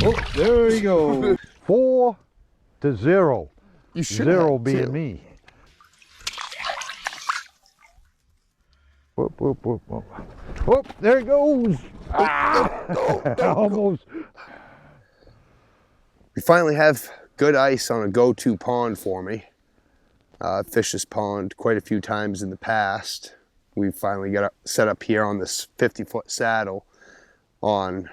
Oh, there you go. 4-0. You should 0 have being too. me. Whoop, whoop, whoop, whoop. Whoop, there it goes. Almost. We finally have good ice on a go-to pond for me. I've fished this pond quite a few times in the past. We finally got set up here on this 50-foot saddle. On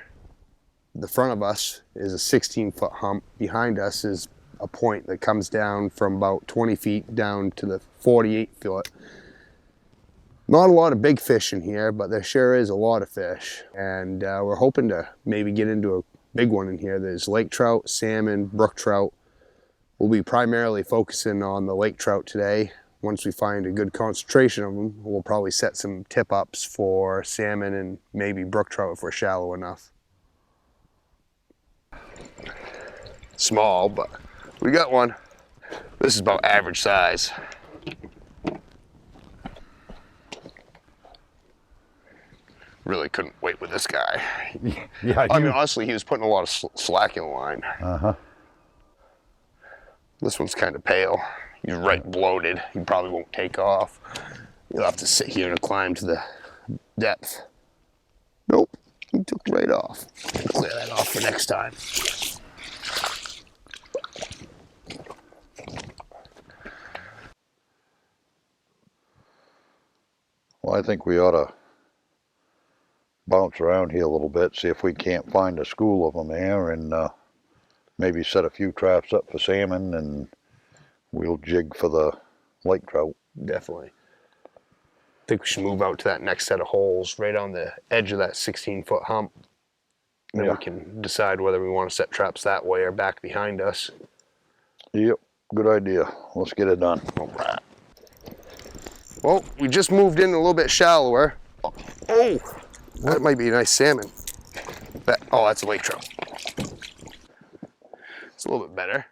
the front of us is a 16-foot hump. Behind us is a point that comes down from about 20 feet down to the 48 foot. Not a lot of big fish in here, but there sure is a lot of fish. And we're hoping to maybe get into a big one in here. There's lake trout, salmon, brook trout. We'll be primarily focusing on the lake trout today. Once we find a good concentration of them, we'll probably set some tip-ups for salmon and maybe brook trout if we're shallow enough. Small, but we got one. This is about average size. Really couldn't wait with this guy. Yeah, I mean, honestly, he was putting a lot of slack in the line. Uh-huh. This one's kind of pale. He's right bloated. He probably won't take off. You'll have to sit here and climb to the depth. Nope, he took right off. Clear that off for next time. Well, I think we ought to bounce around here a little bit, see if we can't find a school of them there, and maybe set a few traps up for salmon, and we'll jig for the lake trout. Definitely. I think we should move out to that next set of holes right on the edge of that 16-foot hump. Then we can decide whether we want to set traps that way or back behind us. Yep, good idea. Let's get it done. All right. Well, we just moved in a little bit shallower. Oh, that might be a nice salmon. Oh, that's a lake trout. It's a little bit better.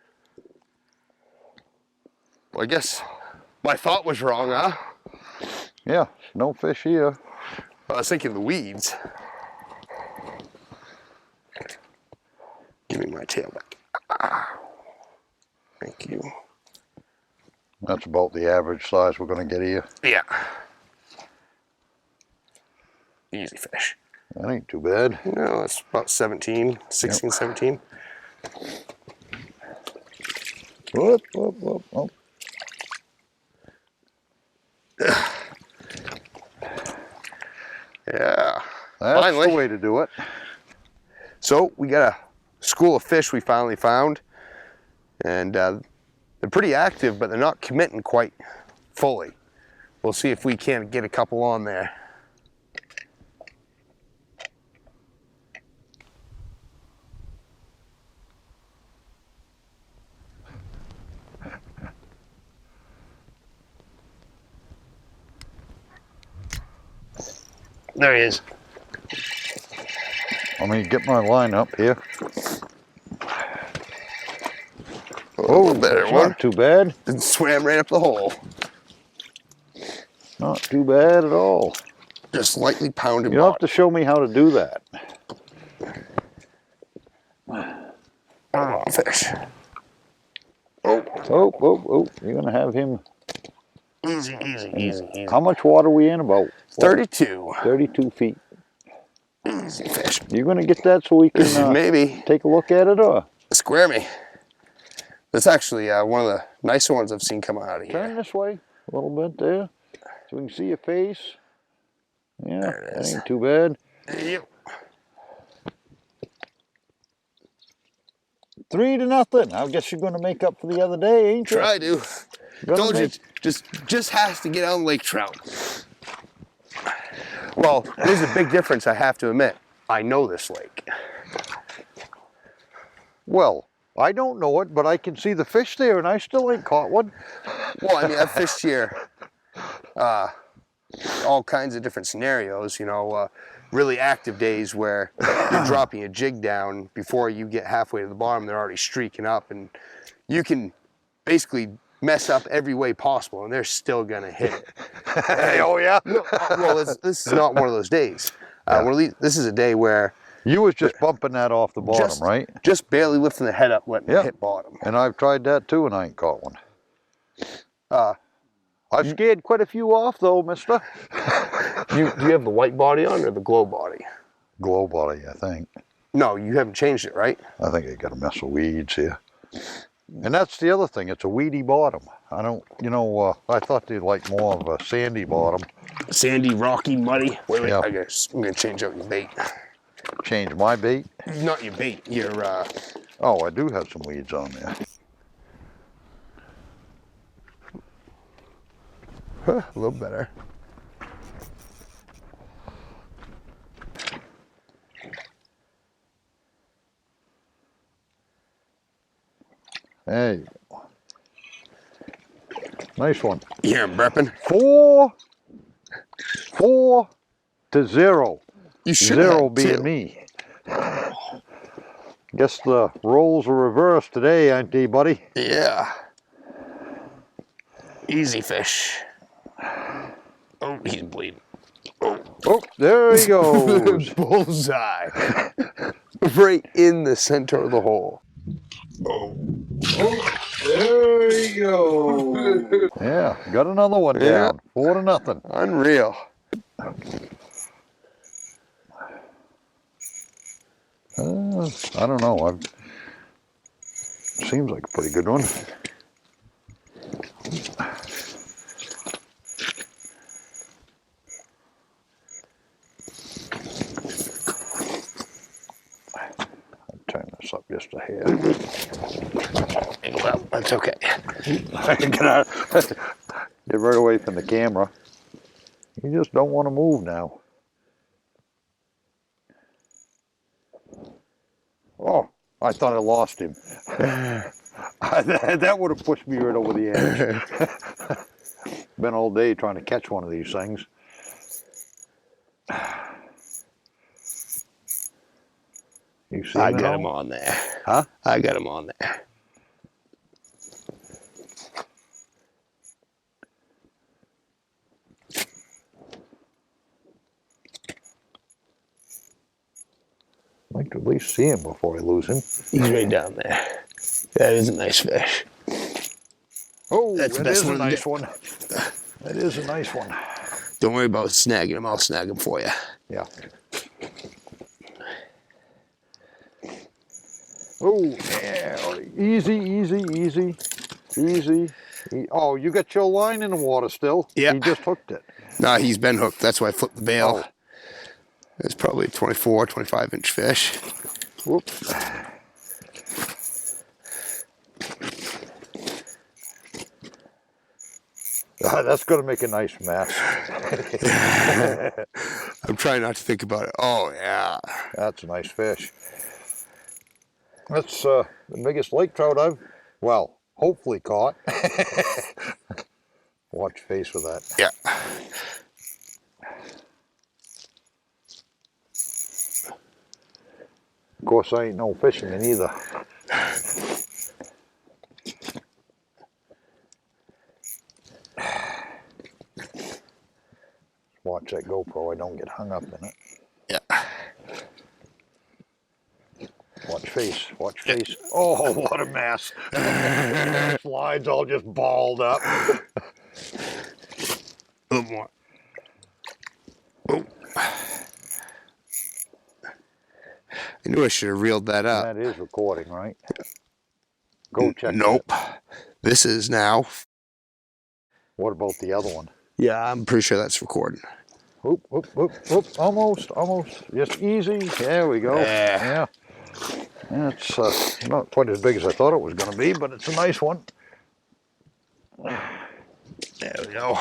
Well, I guess my thought was wrong, huh? Yeah, no fish here. I was thinking the weeds. Give me my tail back. Thank you. That's about the average size we're going to get here. Yeah. Easy fish. That ain't too bad. No, it's about 16, 17. Whoop, whoop, whoop, whoop. Yeah. That's Finally. the way to do it. So we got a school of fish we finally found, and they're pretty active, but they're not committing quite fully. We'll see if we can't get a couple on there. There he is. Let me get my line up here. Oh, better that's one. not too bad. And swam right up the hole. Not too bad at all. Just lightly pounded. You'll have to show me how to do that. Fish. Oh, oh, you're going to have him. Easy, easy, easy, easy. How much water are we in? About 32. 32 feet. Easy fish. You're going to get that so we can maybe take a look at it, or? Square me. That's actually one of the nicer ones I've seen come out of here. Turn this way a little bit there, so we can see your face. Yeah, that ain't too bad. Yep. 3-0. I guess you're going to make up for the other day, ain't you? Try to. Gonna Told you, make- just has to get on lake trout. Well, there's a big difference, I have to admit. I know this lake. Well, I don't know it, but I can see the fish there, and I still ain't caught one. Well, I mean, I've fished here all kinds of different scenarios, you know, really active days where you're dropping a jig down. Before you get halfway to the bottom, they're already streaking up, and you can basically mess up every way possible, and they're still gonna hit it. Oh yeah. Well, this is not one of those days. This is a day where You was just bumping that off the bottom, right? Just barely lifting the head up, letting it Yeah. hit bottom. And I've tried that too, and I ain't caught one. I've You- scared quite a few off though, mister. Do you have the white body on or the glow body? Glow body, I think. No, you haven't changed it, right? I think I got a mess of weeds here. And that's the other thing, it's a weedy bottom. I don't, I thought they'd like more of a sandy bottom. Sandy, rocky, muddy. Wait, Yeah. I'm gonna change out your bait. Change my bait. Not your bait, your Oh, I do have some weeds on there. a little better. Hey. Nice one. You hear him burping? 4-0. You should Zero have being two. me. Guess the roles are reversed today, ain't they, buddy? Yeah. Easy fish. Oh, he's bleeding. Oh, there he goes. Bullseye. Right in the center of the hole. Oh, there he goes. Yeah, got another one down. 4-0. Unreal. I don't know. Seems like a pretty good one. Turn this up just a hair. Well, that's okay. Get right away from the camera. You just don't want to move now. Oh, I thought I lost him. That would have pushed me right over the edge. Been all day trying to catch one of these things. You see I got him on there. Huh? I got him on there. I'd like to at least see him before I lose him. He's right down there. That is a nice fish. Oh, That's the that best is a one to nice do. one. That is a nice one. Don't worry about snagging him. I'll snag him for you. Yeah. Oh, yeah. Easy, easy, easy, easy. Oh, you got your line in the water still? Yeah. He just hooked it. Nah, he's been hooked. That's why I flipped the bail. Oh. It's probably a 24, 25-inch fish. Whoops. That's going to make a nice mess. I'm trying not to think about it. Oh, yeah. That's a nice fish. That's the biggest lake trout I've, well, hopefully caught. Watch your face with that. Yeah. Of course, I ain't no fisherman either. Watch that GoPro, I don't get hung up in it. Yeah. Watch face, watch face. Oh, what a mess. Slides all just balled up. A little more. Oh. I knew I should have reeled that up. That is recording, right? Go check Nope. that. This is now. What about the other one? Yeah, I'm pretty sure that's recording. Whoop, whoop, whoop, whoop. Almost, almost. Just easy. There we go. Yeah. Yeah. It's not quite as big as I thought it was going to be, but it's a nice one. There we go.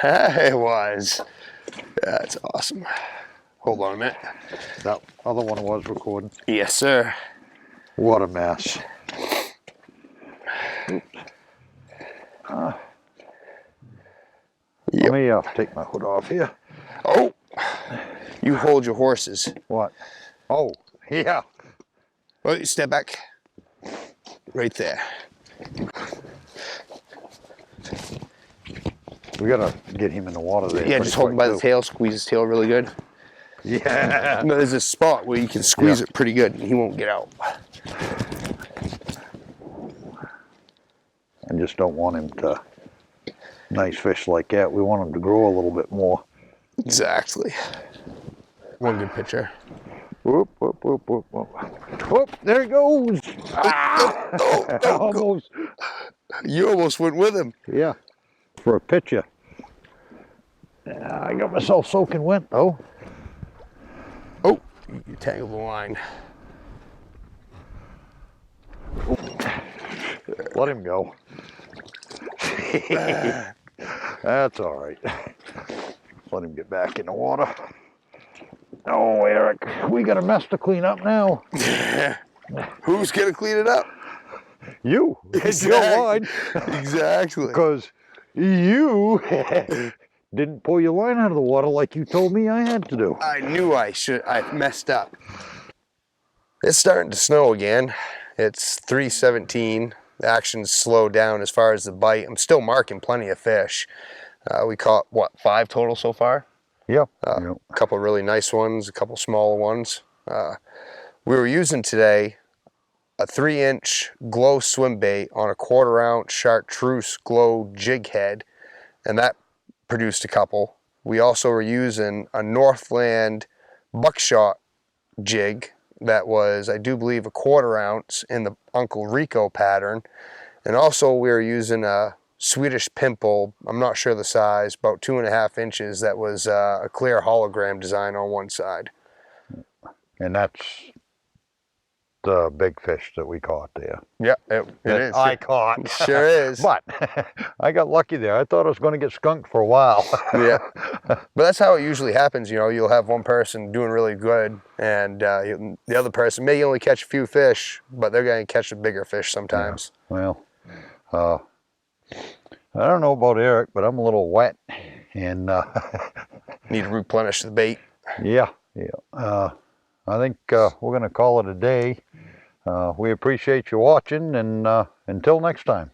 It was. That's awesome. Hold on a minute. That other one was recording. Yes, sir. What a mess. Let me take my hood off here. Oh, you hold your horses. What? Oh, yeah. Well, you step back. Right there. We gotta get him in the water there. Yeah, just hold him by the tail, squeeze his tail really good. Yeah. No, there's a spot where you can squeeze it pretty good and he won't get out. I just don't want him to, nice fish like that, we want him to grow a little bit more. Exactly. One good picture. Whoop, whoop, whoop, whoop, whoop. Whoop, there he goes. Almost. You almost went with him. Yeah, for a picture. I got myself soaking wet though. Oh, you tangled the line. Let him go. That's all right. Let him get back in the water. Oh, Eric, we got a mess to clean up now. Who's gonna clean it up? You. It's your line. Exactly. Because you didn't pull your line out of the water like you told me I had to do. I knew I messed up. It's starting to snow again. It's 3:17. The action's slowed down as far as the bite. I'm still marking plenty of fish. We caught, what, 5 total so far? Yep. A couple really nice ones, a couple smaller ones. We were using today a 3-inch glow swim bait on a 1/4 ounce chartreuse glow jig head, and that produced a couple. We also were using a Northland buckshot jig that was, I do believe, a 1/4 ounce in the Uncle Rico pattern. And also we were using a Swedish pimple, I'm not sure the size, about 2.5 inches, that was a clear hologram design on one side. And that's the big fish that we caught there. Yeah, it is. I caught. Sure is. But I got lucky there. I thought I was going to get skunked for a while. Yeah. But that's how it usually happens. You know, you'll have one person doing really good and the other person may only catch a few fish, but they're going to catch a bigger fish sometimes. Yeah. Well, I don't know about Eric, but I'm a little wet and need to replenish the bait. Yeah. I think we're going to call it a day. We appreciate you watching, and until next time.